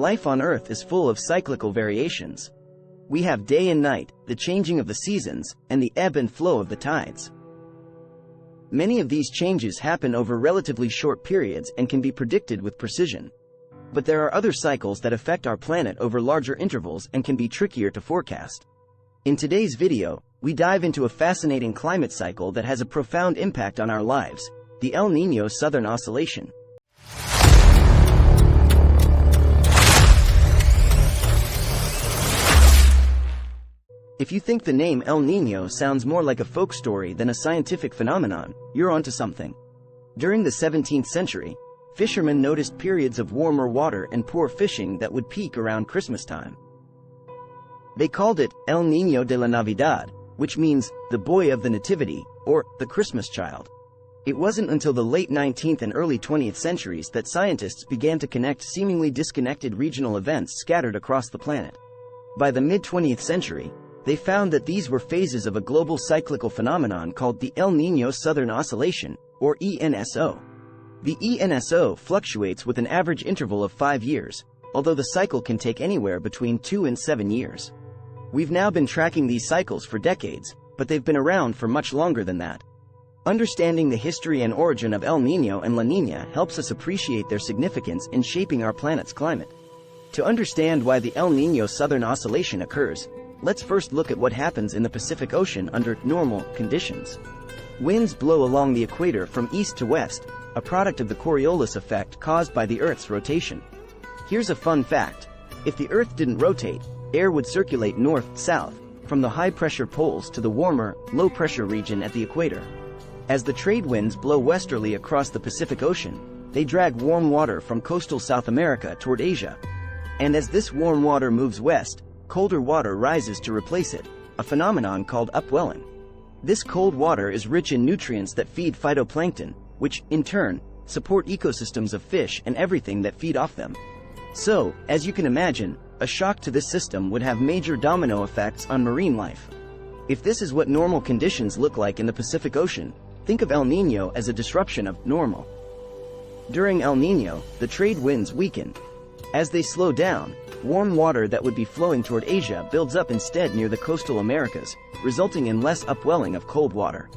Life on Earth is full of cyclical variations. We have day and night, the changing of the seasons, and the ebb and flow of the tides. Many of these changes happen over relatively short periods and can be predicted with precision. But there are other cycles that affect our planet over larger intervals and can be trickier to forecast. In today's video, we dive into a fascinating climate cycle that has a profound impact on our lives, the El Niño Southern Oscillation. If you think the name El Niño sounds more like a folk story than a scientific phenomenon, you're onto something. During the 17th century, fishermen noticed periods of warmer water and poor fishing that would peak around Christmas time. They called it El Niño de la Navidad, which means the boy of the Nativity, or the Christmas child. It wasn't until the late 19th and early 20th centuries that scientists began to connect seemingly disconnected regional events scattered across the planet. By the mid-20th century, they found that these were phases of a global cyclical phenomenon called the El Niño Southern Oscillation, or ENSO. The ENSO fluctuates with an average interval of 5 years, although the cycle can take anywhere between 2 and 7 years. We've now been tracking these cycles for decades, but they've been around for much longer than that. Understanding the history and origin of El Niño and La Niña helps us appreciate their significance in shaping our planet's climate. To understand why the El Niño Southern Oscillation occurs, let's first look at what happens in the Pacific Ocean under normal conditions. Winds blow along the equator from east to west, a product of the Coriolis effect caused by the Earth's rotation. Here's a fun fact. If the Earth didn't rotate, air would circulate north-south, from the high-pressure poles to the warmer, low-pressure region at the equator. As the trade winds blow westerly across the Pacific Ocean, they drag warm water from coastal South America toward Asia. And as this warm water moves west, colder water rises to replace it, a phenomenon called upwelling. This cold water is rich in nutrients that feed phytoplankton, which, in turn, support ecosystems of fish and everything that feed off them. So, as you can imagine, a shock to this system would have major domino effects on marine life. If this is what normal conditions look like in the Pacific Ocean, think of El Niño as a disruption of normal. During El Niño, the trade winds weaken. As they slow down, warm water that would be flowing toward Asia builds up instead near the coastal Americas, resulting in less upwelling of cold water.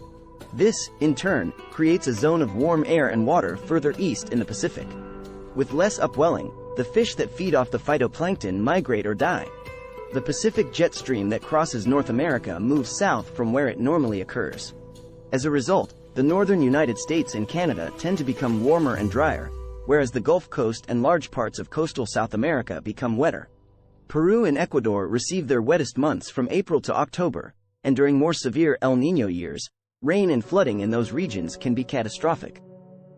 This, in turn, creates a zone of warm air and water further east in the Pacific. With less upwelling, the fish that feed off the phytoplankton migrate or die. The Pacific jet stream that crosses North America moves south from where it normally occurs. As a result, the northern United States and Canada tend to become warmer and drier, whereas the Gulf Coast and large parts of coastal South America become wetter. Peru and Ecuador receive their wettest months from April to October, and during more severe El Niño years, rain and flooding in those regions can be catastrophic.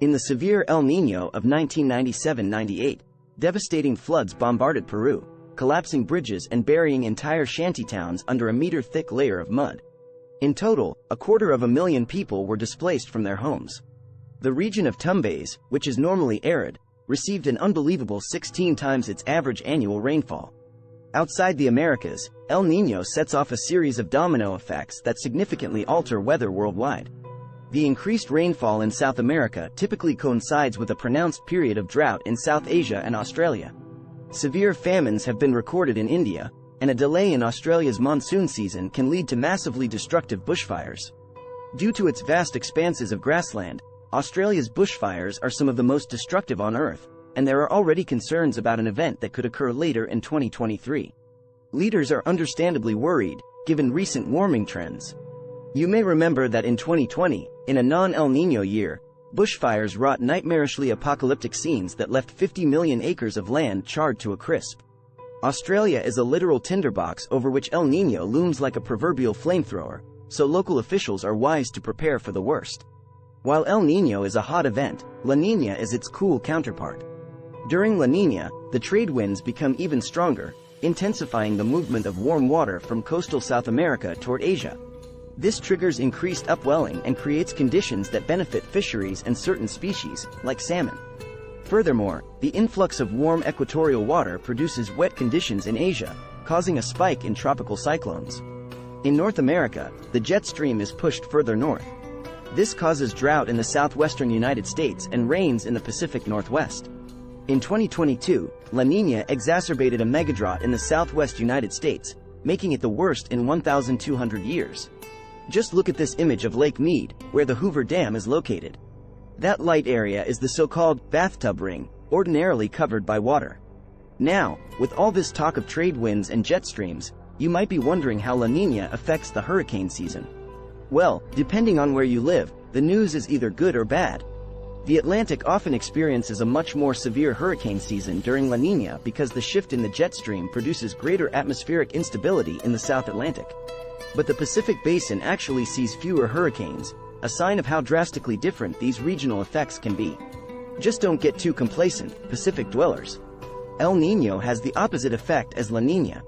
In the severe El Niño of 1997-98, devastating floods bombarded Peru, collapsing bridges and burying entire shantytowns under a meter-thick layer of mud. In total, 250,000 people were displaced from their homes. The region of Tumbes, which is normally arid, received an unbelievable 16 times its average annual rainfall. Outside the Americas, El Niño sets off a series of domino effects that significantly alter weather worldwide. The increased rainfall in South America typically coincides with a pronounced period of drought in South Asia and Australia. Severe famines have been recorded in India, and a delay in Australia's monsoon season can lead to massively destructive bushfires. Due to its vast expanses of grassland, Australia's bushfires are some of the most destructive on Earth, and there are already concerns about an event that could occur later in 2023. Leaders are understandably worried, given recent warming trends. You may remember that in 2020, in a non-El Niño year, bushfires wrought nightmarishly apocalyptic scenes that left 50 million acres of land charred to a crisp. Australia is a literal tinderbox over which El Niño looms like a proverbial flamethrower, so local officials are wise to prepare for the worst. While El Niño is a hot event, La Niña is its cool counterpart. During La Niña, the trade winds become even stronger, intensifying the movement of warm water from coastal South America toward Asia. This triggers increased upwelling and creates conditions that benefit fisheries and certain species, like salmon. Furthermore, the influx of warm equatorial water produces wet conditions in Asia, causing a spike in tropical cyclones. In North America, the jet stream is pushed further north. This causes drought in the southwestern United States and rains in the Pacific Northwest. In 2022, La Niña exacerbated a megadrought in the southwest United States, making it the worst in 1,200 years. Just look at this image of Lake Mead, where the Hoover Dam is located. That light area is the so-called bathtub ring, ordinarily covered by water. Now, with all this talk of trade winds and jet streams, you might be wondering how La Niña affects the hurricane season. Well, depending on where you live, the news is either good or bad. The Atlantic often experiences a much more severe hurricane season during La Niña because the shift in the jet stream produces greater atmospheric instability in the South Atlantic. But the Pacific Basin actually sees fewer hurricanes, a sign of how drastically different these regional effects can be. Just don't get too complacent, Pacific dwellers. El Niño has the opposite effect as La Niña.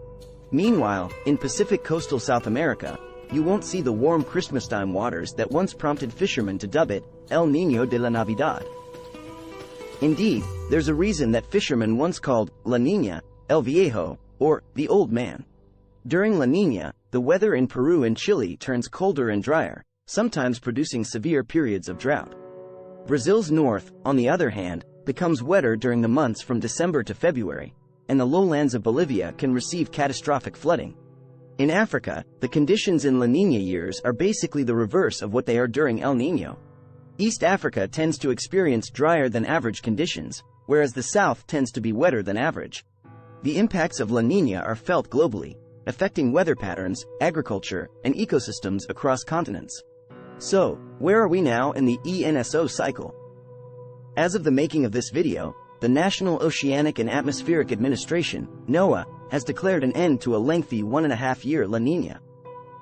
Meanwhile, in Pacific coastal South America, you won't see the warm Christmastime waters that once prompted fishermen to dub it El Niño de la Navidad. Indeed, there's a reason that fishermen once called La Niña El Viejo, or the Old Man. During La Niña, the weather in Peru and Chile turns colder and drier, sometimes producing severe periods of drought. Brazil's north, on the other hand, becomes wetter during the months from December to February, and the lowlands of Bolivia can receive catastrophic flooding. In Africa, the conditions in La Niña years are basically the reverse of what they are during El Niño. East Africa tends to experience drier than average conditions, whereas the south tends to be wetter than average. The impacts of La Niña are felt globally, affecting weather patterns, agriculture, and ecosystems across continents. So, where are we now in the ENSO cycle? As of the making of this video, the National Oceanic and Atmospheric Administration, NOAA, has declared an end to a lengthy 1.5-year La Niña.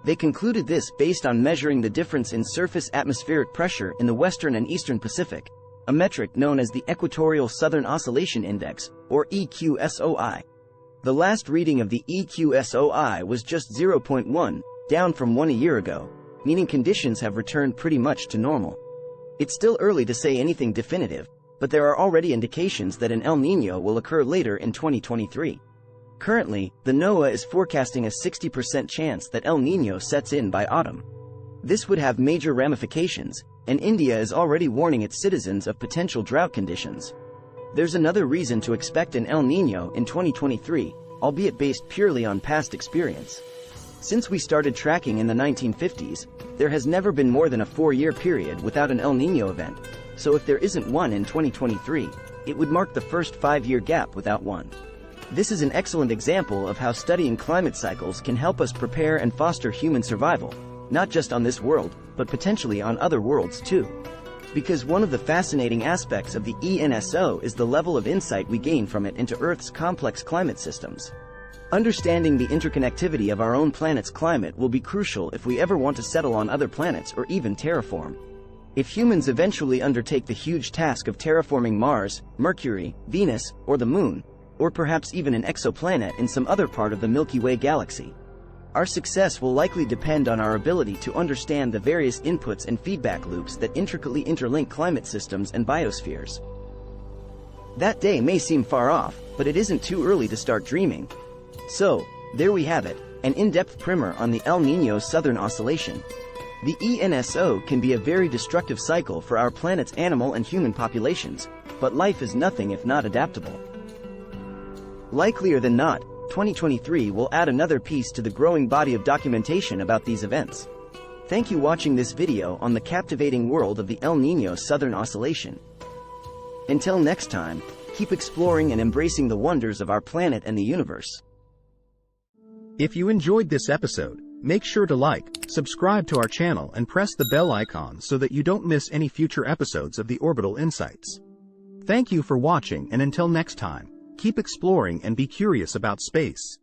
They concluded this based on measuring the difference in surface atmospheric pressure in the western and eastern Pacific, a metric known as the Equatorial Southern Oscillation Index, or EQSOI. The last reading of the EQSOI was just 0.1, down from 1 a year ago, meaning conditions have returned pretty much to normal. It's still early to say anything definitive, but there are already indications that an El Niño will occur later in 2023. Currently, the NOAA is forecasting a 60% chance that El Niño sets in by autumn. This would have major ramifications, and India is already warning its citizens of potential drought conditions. There's another reason to expect an El Niño in 2023, albeit based purely on past experience. Since we started tracking in the 1950s, there has never been more than a 4-year period without an El Niño event, so if there isn't one in 2023, it would mark the first 5-year gap without one. This is an excellent example of how studying climate cycles can help us prepare and foster human survival, not just on this world, but potentially on other worlds too. Because one of the fascinating aspects of the ENSO is the level of insight we gain from it into Earth's complex climate systems. Understanding the interconnectivity of our own planet's climate will be crucial if we ever want to settle on other planets or even terraform. If humans eventually undertake the huge task of terraforming Mars, Mercury, Venus, or the Moon, or perhaps even an exoplanet in some other part of the Milky Way galaxy, our success will likely depend on our ability to understand the various inputs and feedback loops that intricately interlink climate systems and biospheres. That day may seem far off, but it isn't too early to start dreaming. So, there we have it, an in-depth primer on the El Niño Southern Oscillation. The ENSO can be a very destructive cycle for our planet's animal and human populations, but life is nothing if not adaptable. Likelier than not, 2023 will add another piece to the growing body of documentation about these events. Thank you for watching this video on the captivating world of the El Niño Southern Oscillation. Until next time, keep exploring and embracing the wonders of our planet and the universe. If you enjoyed this episode, make sure to like, subscribe to our channel and press the bell icon so that you don't miss any future episodes of the Orbital Insights. Thank you for watching, and until next time, keep exploring and be curious about space.